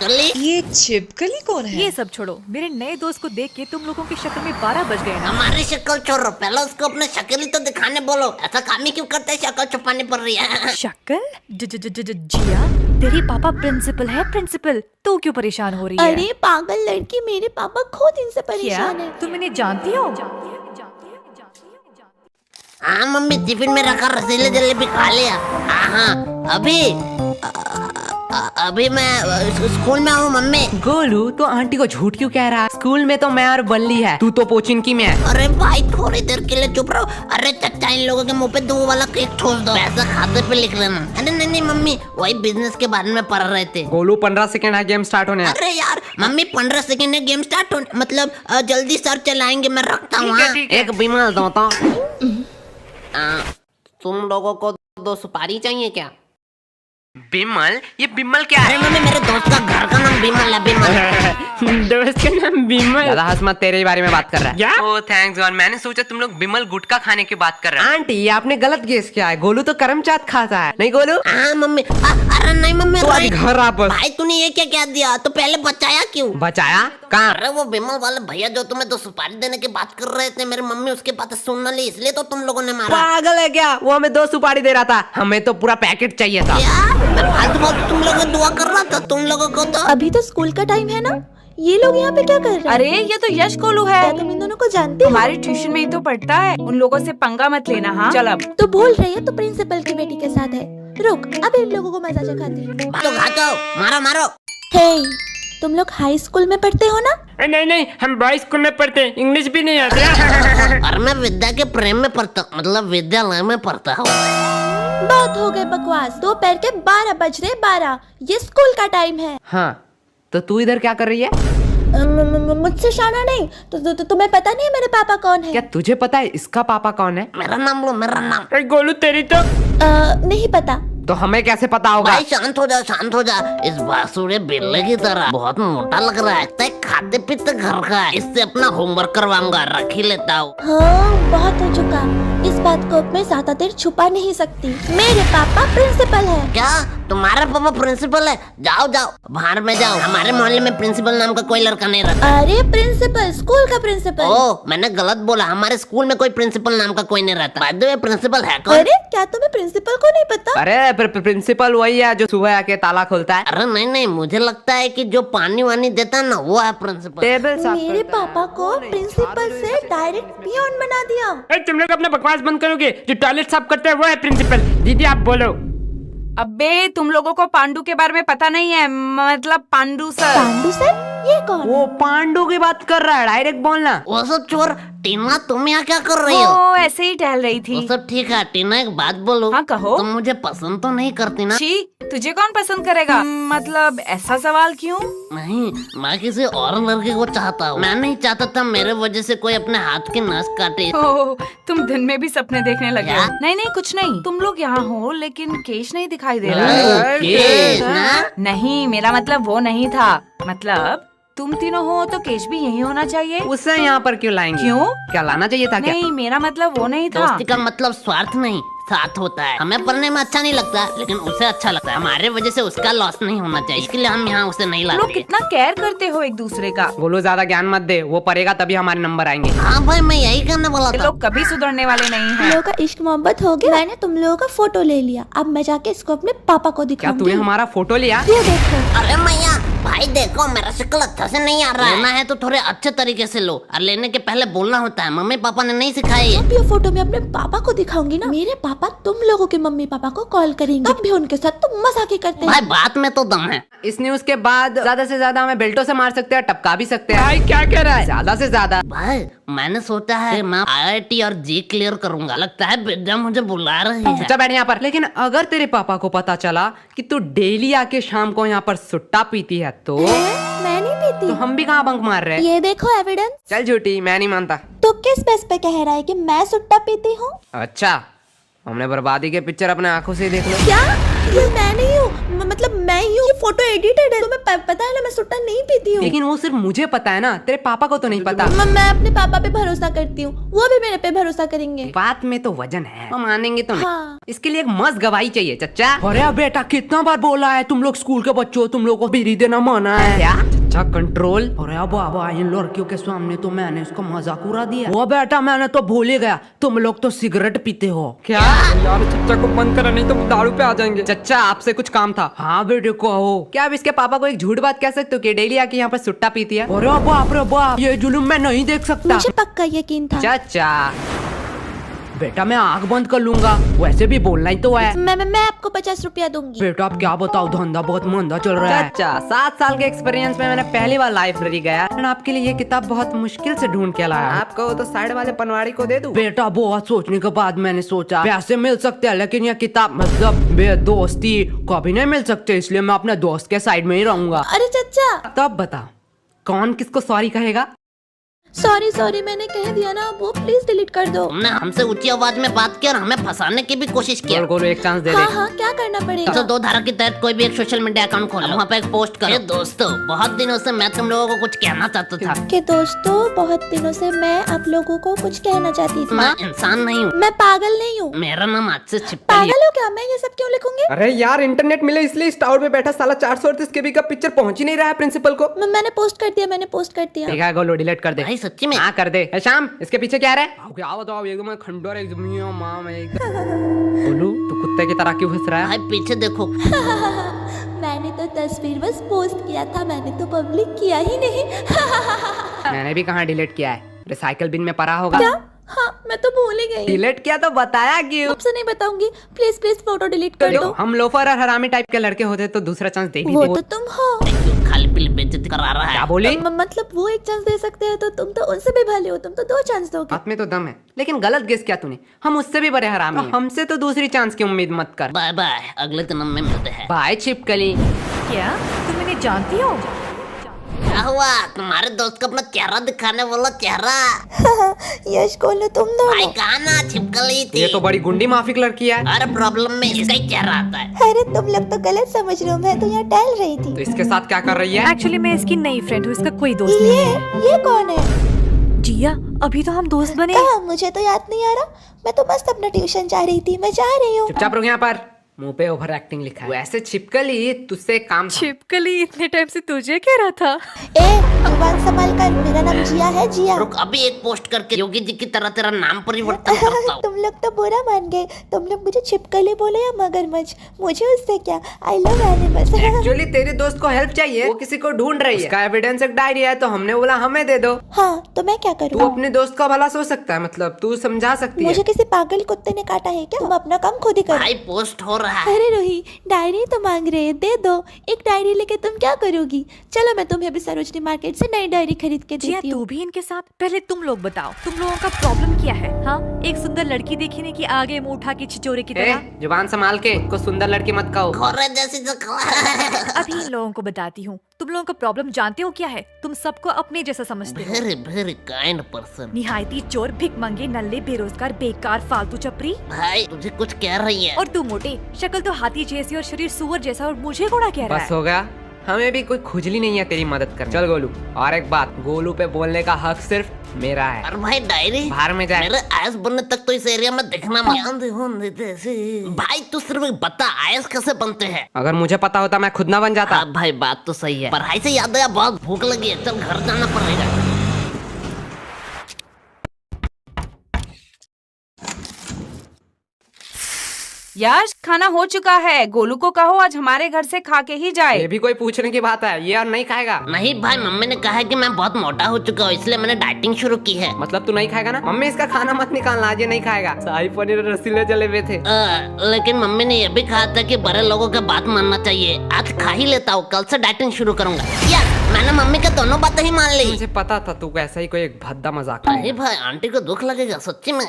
छिपकली। ये छिपकली कौन है? ये सब छोड़ो, मेरे नए दोस्त को देख के तुम लोगों की शक्ल में 12 बज गए ना। हमारी शक्ल छोड़ो, पहले उसको अपने शक्ल ही तो दिखाने बोलो। ऐसा काम ही क्यों करते हैं, शक्ल छुपानी पड़ रही है। शक्ल? जिया, तेरी पापा प्रिंसिपल है, प्रिंसिपल। तू क्यों परेशान हो रही है? अरे पागल लड़की, मेरे पापा खुद इनसे क्या परेशान है। तुम इन्हें जानती हो? हाँ मम्मी, टिफिन में रखा रसीले जलेबी खा लिया। हाँ अभी मैं स्कूल में हूँ मम्मी। गोलू तो आंटी को झूठ क्यों कह रहा है? स्कूल में तो मैं और बल्ली है, तू तो पोचिनकी में है। अरे भाई थोड़ी देर के लिए चुप रहो। अरे चचा, इन लोगों के मुंह पे 2 वाला केक ठोस दो, पैसा खाते पे लिख लेना। अरे नहीं मम्मी, वही बिजनेस के बारे में पढ़ रहे थे। गोलू 15 सेकंड है गेम स्टार्ट होने। अरे यार मम्मी, 15 सेकंड है गेम स्टार्ट होने, मतलब जल्दी सर चलाएंगे, मैं रखता हूँ। एक बीमार होता। तुम लोगों को 2 सुपारी चाहिए क्या? बिमल? ये बिमल क्या अरे मम्मी, मेरे दोस्त का घर का नाम बिमल है, बिमल। दोस्त का नाम बिमल? ज्यादा हंस मत, तेरे बारे में बात कर रहा है। ओह थैंक्स गॉड, मैंने सोचा तुम लोग बिमल गुटखा खाने की बात कर रहे हैं। आंटी, ये आपने गलत गेस किया है। गोलू तो करमचाट खाता है, नहीं गोलू? हाँ मम्मी। अरे नहीं मम्मी, तो आज घर वापस। भाई तूने ये क्या दिया? तो पहले बचाया क्यों? बचाया कहाँ? अरे वो बिमल वाले भैया जो तुम्हें 2 सुपारी देने की बात कर रहे थे, मेरी मम्मी उसके बात सुन न ली, इसलिए तो तुम लोगों ने मारा। पागल है क्या? वो हमें 2 सुपारी दे रहा था, हमें तो पूरा पैकेट चाहिए था। मैं फालतू बहुत तुम लोगों दुआ कर रहा था, तुम लोगों को तो। अभी तो स्कूल का टाइम है ना, ये लोग यहाँ पे क्या कर रहे हैं? अरे ये तो यश गोलू है, क्या तुम इन दोनों को जानते हो? हमारी ट्यूशन में ही तो पढ़ता है। उन लोगों से पंगा मत लेना। हाँ चल अब। तो भूल रही है, तो प्रिंसिपल की बेटी के साथ है। रुक, अब इन लोगों को मजा चखाती हूँ। तो घाटो, मारो। हे, तुम लोग हाई स्कूल में पढ़ते हो ना? नहीं, हम बॉयज स्कूल में पढ़ते हैं, इंग्लिश भी नहीं आती। और मैं विद्या के प्रेम में पढ़ता, मतलब विद्यालय में पढ़ता हूँ। बहुत हो गए बकवास, दोपहर के 12 बज रहे। 12, ये स्कूल का टाइम है। हाँ, तो तू इधर क्या कर रही है? मुझसे शाना नहीं तो तुम्हें पता नहीं है मेरे पापा कौन है? क्या तुझे पता है इसका पापा कौन है? मेरा नाम लो, मेरा नाम। गोलू तेरी तो नहीं पता। तो हमें कैसे पता होगा? भाई शांत हो जा। इस बासुरे बिल्ले की तरह बहुत मोटा लग रहा है, लगता है खाते पीते घर का है। इससे अपना होमवर्क करवाऊंगा, रख ही लेता हूँ। हाँ, बहुत हो चुका। इस बात को मैं ज्यादा देर छुपा नहीं सकती। मेरे पापा प्रिंसिपल है। क्या तुम्हारा पापा प्रिंसिपल है? जाओ बाहर में जाओ। हमारे मोहल्ले में प्रिंसिपल नाम का कोई लड़का नहीं रहता। अरे प्रिंसिपल, स्कूल का प्रिंसिपल। ओह, मैंने गलत बोला। हमारे स्कूल में कोई प्रिंसिपल नाम का कोई नहीं रहता। बाय द वे, प्रिंसिपल है कौन? अरे क्या तुम्हें प्रिंसिपल को नहीं पता? अरे प्रिंसिपल वही है जो सुबह आके ताला खोलता है। अरे नहीं, मुझे लगता है कि जो पानी वानी देता है ना, वो है प्रिंसिपल। टेबल साफ मेरे पापा को प्रिंसिपल से डायरेक्ट पियोन बना दिया। तुम लोग अपना बकवास बंद करोगे? जो टॉयलेट साफ करते हैं वो है प्रिंसिपल। दीदी आप बोलो। अबे तुम लोगों को पांडु के बारे में पता नहीं है, मतलब पांडु सर। पांडु सर? ये कौन? वो पांडु की बात कर रहा है, डायरेक्ट बोलना। वो सब चोर। टीना, तुम यहाँ क्या कर रही हो? वो ऐसे ही टहल रही वो थी। सब ठीक है। टीना एक बात बोलो। हाँ, कहो। तुम मुझे पसंद तो नहीं करती ना? छी, तुझे कौन पसंद करेगा? मतलब ऐसा सवाल क्यों? नहीं, मैं किसी और लड़के को चाहता हूँ। मैं नहीं चाहता था मेरे वजह से कोई अपने हाथ की नस काटे। ओह, तुम दिन में भी सपने देखने लगे हो? क्या? नहीं कुछ नहीं। तुम लोग यहाँ हो लेकिन केश नहीं दिखाई दे रहा। केश ना? नहीं, मेरा मतलब वो नहीं था। मतलब तुम तीनों हो तो केश भी यही होना चाहिए। उससे यहाँ पर क्यों लाएंगे? क्यों? क्या लाना चाहिए था क्या? नहीं, मेरा मतलब वो नहीं था। दोस्ती का मतलब स्वार्थ नहीं, साथ होता है। हमें पढ़ने में अच्छा नहीं लगता, लेकिन उसे अच्छा लगता है। हमारे वजह से उसका लॉस नहीं होना चाहिए, इसके लिए हम यहाँ उसे नहीं लोग लाते। कितना केयर करते हो एक दूसरे का। बोलो ज्यादा ज्ञान मत दे, वो पढ़ेगा तभी हमारे नंबर आएंगे। हाँ भाई, मैं यही करने वाला ये था। लोग कभी सुधरने वाले नहीं तुम हैं। लोगों का इश्क मोहब्बत हो गया। मैंने तुम लोगों का फोटो ले लिया, अब मैं जाके इसको अपने पापा को क्या दिखाऊंगी। तूने हमारा फोटो लिया? ये देखो। अरे मैया, भाई देखो मेरा शक्ल अच्छा से नहीं आ रहा है। लेना है तो थोड़े अच्छे तरीके से लो, और लेने के पहले बोलना होता है। मम्मी पापा ने नहीं सिखाई है। अब ये फोटो मैं अपने पापा को दिखाऊंगी ना, मेरे पापा तुम लोगों के मम्मी पापा को कॉल करेंगे, तब भी उनके साथ तुम मजाक ही करते भाई हैं। बात में तो दम है। इस न्यूज के बाद ज्यादा से ज्यादा हमें बेल्टों से मार सकते हैं, टपका भी सकते हैं। भाई क्या कह रहा है? ज्यादा से ज्यादा। भाई मैंने सोचा है कि मैं IIT और जी क्लियर करूंगा। लगता है विद्या मुझे बुला रही है। चुपचाप बैठ यहाँ पर। लेकिन अगर तेरे पापा को पता चला कि तू डेली आके शाम को यहाँ पर सुट्टा पीती है तो मैं नहीं पीती। तो हम भी कहाँ बंक मार रहे हैं? ये देखो एविडेंस। चल झूठी, मैं नहीं मानता। तो किस बेस पे कह रहा है कि मैं सुट्टा पीती हूँ? अच्छा, हमने बर्बादी के पिक्चर अपने आंखों से ही देख लो। क्या? ये मैं नहीं हूँ, मतलब मैं ही हूँ। ये फोटो एडिटेड है, तुम्हें पता है ना मैं सुट्टा नहीं पीती हूँ। लेकिन वो सिर्फ मुझे पता है ना, तेरे पापा को तो नहीं पता। मैं अपने पापा पे भरोसा करती हूँ, वो भी मेरे पे भरोसा करेंगे। बात में तो वजन है, हम मानेंगे तो नहीं। हाँ। इसके लिए एक मस्त गवाही चाहिए चच्चा। अरे बेटा कितना बार बोला है, तुम लोग स्कूल के बच्चों, तुम लोग को बीड़ी देना माना है क्या? अच्छा कंट्रोल। अरे बाबा इन लड़कियों के सामने तो मैंने इसका मजाक उड़ा दिया। वो बेटा मैंने तो भूल ही गया, तुम लोग तो सिगरेट पीते हो क्या? यार चच्चा को बंद करा नहीं तो दारू पे आ जाएंगे। चच्चा आपसे कुछ काम था। हाँ बेटे कहो। क्या आप इसके पापा को एक झूठ बात कह सकते हो कि डेली आके यहाँ पर सुट्टा पीती है? अरे बाप रे बाप, ये जुलूम मैं नहीं देख सकता। मुझे पक्का यकीन था। चाचा बेटा मैं आंख बंद कर लूंगा, वैसे भी बोलना ही तो है। मैं आपको 50 रुपया दूंगी। बेटा आप क्या बताओ, धंधा बहुत मंदा चल रहा है। चाचा 7 साल के एक्सपीरियंस में मैंने पहली बार लाइब्रेरी गया और आपके लिए ये किताब बहुत मुश्किल से ढूंढ के लाया। आप कहो तो साइड वाले पनवाड़ी को दे दूं? बेटा बहुत सोचने के बाद मैंने सोचा पैसे मिल सकते हैं लेकिन ये किताब मतलब बेदोस्ती कभी नहीं मिल सकते, इसलिए मैं अपने दोस्त के साइड में ही रहूंगा। अरे चचा तब बता कौन किसको सॉरी कहेगा? सॉरी मैंने कह दिया ना, वो प्लीज डिलीट कर दो। तुमने हमसे ऊंची आवाज में बात की और हमें फंसाने की भी कोशिश की। गोलू एक चांस दे दे। हाँ क्या करना पड़ेगा? 102 धारा के तहत कोई भी एक सोशल मीडिया अकाउंट खोलो, वहाँ पे एक पोस्ट करो। दोस्तों बहुत दिनों से मैं तुम लोगों को कुछ कहना चाहता था। कि दोस्तों बहुत दिनों से मैं आप लोगों को कुछ कहना चाहती थी। मैं इंसान नहीं हूँ, मैं पागल नहीं हूँ। मेरा नाम आज से छिपकली है। पागल हो क्या? मैं ये सब क्यों लिखूंगी? अरे यार इंटरनेट मिले इसलिए इस टावर में बैठा साला 438 केबी का पिक्चर पहुंच ही नहीं रहा है प्रिंसिपल को। मैंने पोस्ट कर दिया, मैंने पोस्ट कर दिया। ठीक है गोलू डिलीट कर दे। भाई सच्ची में? हाँ कर दे। शाम इसके पीछे क्या रहा है? क्या बताओ एकदम खंडोर एकदम मां में एकदम। गोलू तू कुत्ते की तरह क्यों हंस रहा है? भाई पीछे देखो। मैंने तो तस्वीर बस पोस्ट किया था, मैंने तो पब्लिक किया ही नहीं। मैंने भी कहाँ डिलीट किया है, रिसाइकल बिन में पड़ा होगा। क्या? हाँ मैं तो भूल ही गई। डिलीट किया तो बताया क्यों? आपसे नहीं बताऊंगी, प्लीज फोटो डिलीट कर दो। हम लोफर और हरामी टाइप के लड़के होते तो दूसरा चांस दे ही वो देते। तो तुम हो। खाली पीली बेइज्जती करा रहा है। क्या बोली? मतलब वो एक चांस दे सकते हैं तो तुम तो उनसे भी भले हो, तुम तो 2 चांस दोगे। बात में तो दम है, लेकिन गलत गेस किया तूने। हम उससे भी बड़े हरामी हैं। हमसे तो दूसरी चांस की उम्मीद मत कर। बाय बाय, अगले जन्म में मिलते हैं। बाय छिपकली। क्या तुम इन्हें जानती हो? क्या हुआ? तुम्हारे दोस्त को अपना चेहरा दिखाने वाला चेहरा। यश गोलू तुम भाई दोनों। कहा ना छिपकली थी। ये तो बड़ी गुंडी माफिक लड़की है। हर प्रॉब्लम में इसका ही चेहरा आता है। अरे तुम लोग तो गलत समझ रहे हो, मैं तो यहाँ टहल रही थी। तो इसके साथ क्या कर रही है? एक्चुअली मैं इसकी नई फ्रेंड हूँ, इसका कोई दोस्त नहीं है। ये कौन है? जिया अभी तो हम दोस्त बने। कहाँ? मुझे तो याद नहीं आ रहा। मैं तो मस्त अपना ट्यूशन जा रही थी, मैं जा रही हूँ। चुपचाप रुक यहाँ पर, मुंह पे ओवर एक्टिंग लिखा है। वैसे छिपकली तुझसे एक काम था। छिपकली इतने टाइम से तुझे कह रहा था। ए जुबान संभाल कर, मेरा नाम जिया है, जिया। रुक अभी एक पोस्ट करके योगी जी की तरह तेरा नाम परिवर्तन करता हूँ। तुम लोग तो बुरा मान गए, तुम लोग मुझे छिपकली बोले या मगरमच्छ, मुझे उससे क्या। I love animals. एक्चुअली तेरे दोस्त को हेल्प चाहिए, वो किसी को ढूंढ रही है। उसका एविडेंस एक डायरी है तो हमने बोला हमें दे दो। हाँ तो मैं क्या तू करूँ? अपने दोस्त का भला सोच सकता है, मतलब तू समझा सकती है। मुझे किसी पागल कुत्ते ने काटा है क्या? तुम अपना काम खुद ही करो। भाई पोस्ट हो रहा है। अरे रोही डायरी तो मांग रहे हैं, दे दो। एक डायरी लेके तुम क्या करोगी? चलो मैं तुम्हें अभी सरोजनी मार्केट से नई डायरी खरीद के जिया देती हूँ। तू भी इनके साथ। पहले तुम लोग बताओ, तुम लोगों का प्रॉब्लम क्या है? हाँ एक सुंदर लड़की देखी नहीं कि आगे मुंह उठा के छिचोरे की तरह। जुबान संभाल के, को सुंदर लड़की मत कहो। खोरे जैसी जो अभी इन लोगों को बताती हूँ। तुम लोगों का प्रॉब्लम जानते हो क्या है? तुम सबको अपने जैसा समझते हो। Very kind person. निहायती चोर, भिखमंगे, नल्ले, बेरोजगार, बेकार, फालतू चपरी। भाई तुझे कुछ कह रही है। और तू मोटे, शक्ल तो हाथी जैसी और शरीर सुअर जैसा, और मुझे घोड़ा कह रहा बस है। हो गया, हमें भी कोई खुजली नहीं है तेरी मदद कर। चल गोलू, और एक बात, गोलू पे बोलने का हक सिर्फ मेरा है। और भाई डायरी बाहर में जाए। मेरे आयस बनने तक तो इस एरिया में दिखना मत। भाई तू सिर्फ बता आयस कैसे बनते हैं। अगर मुझे पता होता मैं खुद ना बन जाता। हाँ भाई बात तो सही है। पढ़ाई से याद आया, बहुत भूख लगी है, चल घर जाना पड़ेगा। यश खाना हो चुका है, गोलू को कहो आज हमारे घर से खा के ही जाए। ये भी कोई पूछने की बात है? ये और नहीं खाएगा? नहीं भाई मम्मी ने कहा है कि मैं बहुत मोटा हो चुका हूँ, इसलिए मैंने डाइटिंग शुरू की है। मतलब तू नहीं खाएगा ना? मम्मी इसका खाना मत निकालना, आज ये नहीं खाएगा। शाही पनीर और रसीले जले हुए थे। लेकिन मम्मी ने यह भी कहा था कि बड़े लोगों का बात मानना चाहिए। आज खा ही लेता हूँ, कल से डाइटिंग शुरू करूंगा। यार मैंने मम्मी का दोनों बातें ही मान ली। मुझे पता था तू ऐसा ही कोई एक भद्दा मजाक अरे भाई आंटी को दुख लगेगा सच्ची में।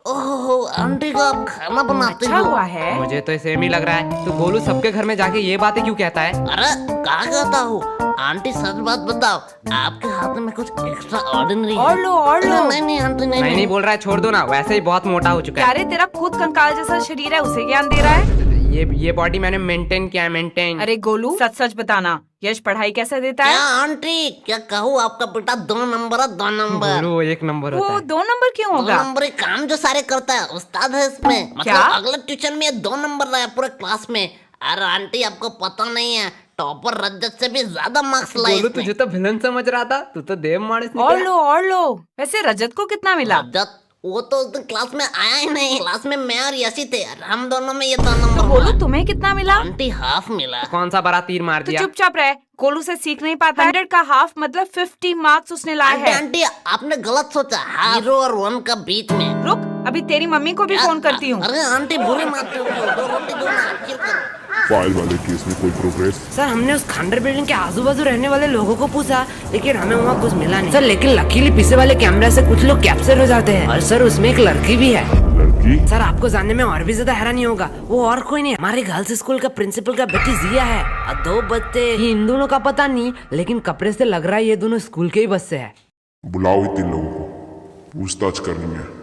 ओहो आंटी को आप खाना बनाते अच्छा हो। हुआ है। मुझे तो सेम ही लग रहा है। तू गोलू सबके घर में जाके ये बातें क्यों कहता है? अरे कहा कहता हूँ आंटी, सच बात बताओ, आपके हाथ में कुछ एक्स्ट्रा ऑर्डिनरी है? और लो। नहीं आंटी नहीं। नहीं बोल रहा है, छोड़ दो ना, वैसे ही बहुत मोटा हो चुका है। अरे तेरा खुद कंकाल जैसा शरीर है, उसे ज्ञान दे रहा है। ये बॉडी मैंने मेंटेन किया है, मेंटेन। अरे गोलू सच सच बताना, यश पढ़ाई कैसे देता क्या है? आंटी, क्या कहूँ, आपका बेटा 2 नंबर है, 2 नंबर। गोलू 1 नंबर वो होता है। 2 नंबर क्यों 2 होगा? नंबर ही काम जो सारे करता है, उस्ताद है इसमें। क्या? मतलब अगले ट्यूशन में ये 2 नंबर रहा है पूरे क्लास में। अरे आंटी, आपको पता नहीं है, टॉपर रजत से भी ज्यादा मार्क्स लाए गोलू इसने। तुझे तो विलन समझ रहा था, तू तो देव मानस और निकला। लो। वैसे रजत को कितना मिला? रजत वो तो उस दिन क्लास में आया ही नहीं। क्लास में मैं और यशी थे, और हम दोनों में ये 2 तो नंबर गोलू हुआ। तुम्हें कितना मिला? आंटी हाफ मिला। कौन सा बड़ा तीर मार तो दिया? चुपचाप रहे, गोलू से सीख नहीं पाता। 100 का हाफ मतलब 50 मार्क्स उसने लाए आंटी हैं। आंटी, आपने गलत सोचा। हीरो और 1 का बीच में। रुक, अभी तेरी मम्मी को भी फोन करती हूँ। अरे आंटी बुरी मत करो, 2 रोटी दो ना, चिल करो। फाइल वाले केस में कोई प्रोग्रेस? सर हमने उस खंडर बिल्डिंग के आजू बाजू रहने वाले लोगों को पूछा, लेकिन हमें वहाँ कुछ मिला नहीं सर। लेकिन लकीली पीछे वाले कैमरा से कुछ लोग कैप्चर हो जाते हैं, और सर उसमें एक लड़की भी है। लड़की? सर आपको जानने में और भी ज्यादा हैरानी होगा, वो और कोई नहीं, हमारे गर्ल्स स्कूल का प्रिंसिपल का बेटी जिया है। और 2 बच्चे, ये इन दोनों का पता नहीं, लेकिन कपड़े से लग रहा है ये दोनों स्कूल के ही बच्चे हैं। बुलाओ इन 3 लोगों को, पूछताछ करनी है।